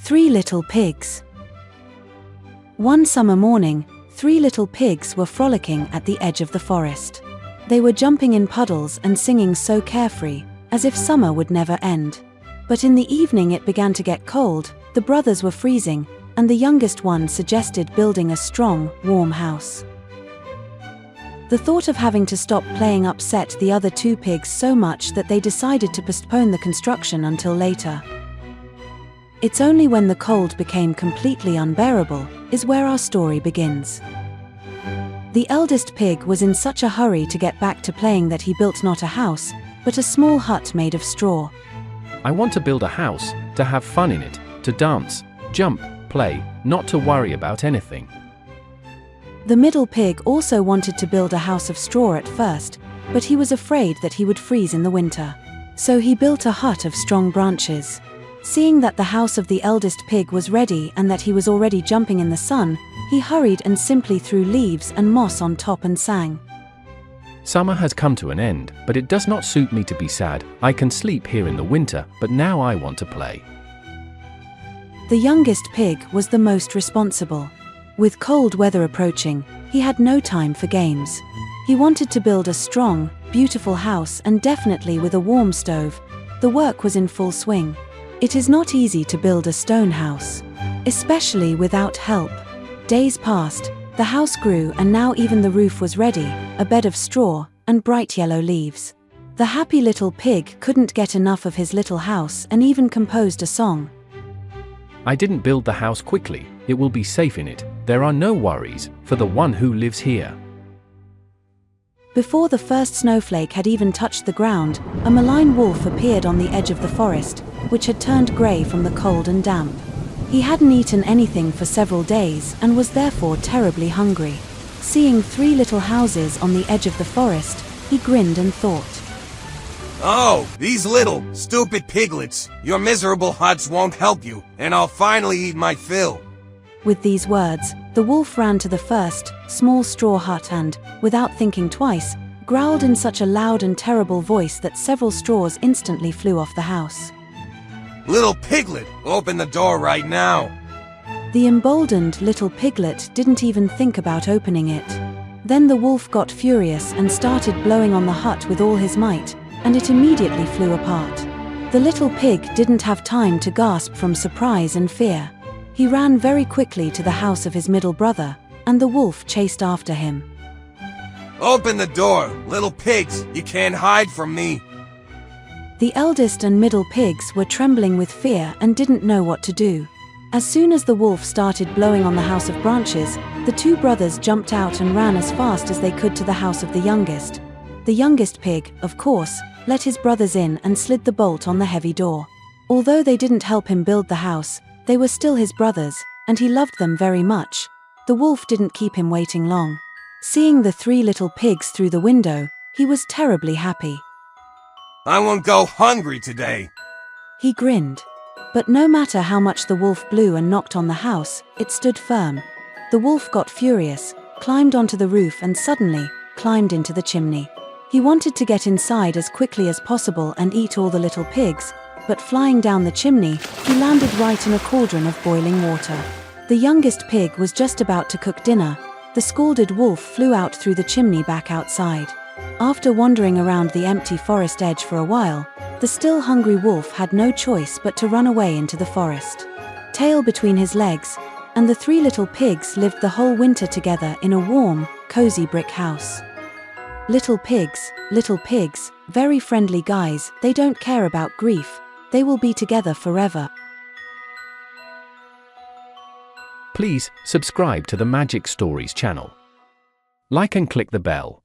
3 Little Pigs. One summer morning, 3 little pigs were frolicking at the edge of the forest. They were jumping in puddles and singing so carefree, as if summer would never end. But in the evening it began to get cold, the brothers were freezing, and the youngest one suggested building a strong, warm house. The thought of having to stop playing upset the other 2 pigs so much that they decided to postpone the construction until later. It's only when the cold became completely unbearable is where our story begins. The eldest pig was in such a hurry to get back to playing that he built not a house, but a small hut made of straw. I want to build a house, to have fun in it, to dance, jump, play, not to worry about anything. The middle pig also wanted to build a house of straw at first, but he was afraid that he would freeze in the winter. So he built a hut of strong branches. Seeing that the house of the eldest pig was ready and that he was already jumping in the sun, he hurried and simply threw leaves and moss on top and sang. Summer has come to an end, but it does not suit me to be sad. I can sleep here in the winter, but now I want to play. The youngest pig was the most responsible. With cold weather approaching, he had no time for games. He wanted to build a strong, beautiful house, and definitely with a warm stove. The work was in full swing. It is not easy to build a stone house, especially without help. Days passed, the house grew, and now even the roof was ready, a bed of straw and bright yellow leaves. The happy little pig couldn't get enough of his little house and even composed a song. I didn't build the house quickly, it will be safe in it, there are no worries, for the one who lives here. Before the first snowflake had even touched the ground, a malign wolf appeared on the edge of the forest, which had turned grey from the cold and damp. He hadn't eaten anything for several days and was therefore terribly hungry. Seeing 3 little houses on the edge of the forest, he grinned and thought, "Oh, these little, stupid piglets! Your miserable huts won't help you, and I'll finally eat my fill." With these words, the wolf ran to the first, small straw hut and, without thinking twice, growled in such a loud and terrible voice that several straws instantly flew off the house. "Little piglet, open the door right now!" The emboldened little piglet didn't even think about opening it. Then the wolf got furious and started blowing on the hut with all his might, and it immediately flew apart. The little pig didn't have time to gasp from surprise and fear. He ran very quickly to the house of his middle brother, and the wolf chased after him. "Open the door, little pigs, you can't hide from me!" The eldest and middle pigs were trembling with fear and didn't know what to do. As soon as the wolf started blowing on the house of branches, the 2 brothers jumped out and ran as fast as they could to the house of the youngest. The youngest pig, of course, let his brothers in and slid the bolt on the heavy door. Although they didn't help him build the house, they were still his brothers, and he loved them very much. The wolf didn't keep him waiting long. Seeing the 3 little pigs through the window, he was terribly happy. "I won't go hungry today." He grinned. But no matter how much the wolf blew and knocked on the house, it stood firm. The wolf got furious, climbed onto the roof and suddenly climbed into the chimney. He wanted to get inside as quickly as possible and eat all the little pigs, but flying down the chimney, he landed right in a cauldron of boiling water. The youngest pig was just about to cook dinner. The scalded wolf flew out through the chimney back outside. After wandering around the empty forest edge for a while, the still hungry wolf had no choice but to run away into the forest. Tail between his legs, and the 3 little pigs lived the whole winter together in a warm, cozy brick house. Little pigs, very friendly guys, they don't care about grief. They will be together forever. Please subscribe to the Magic Stories channel. Like and click the bell.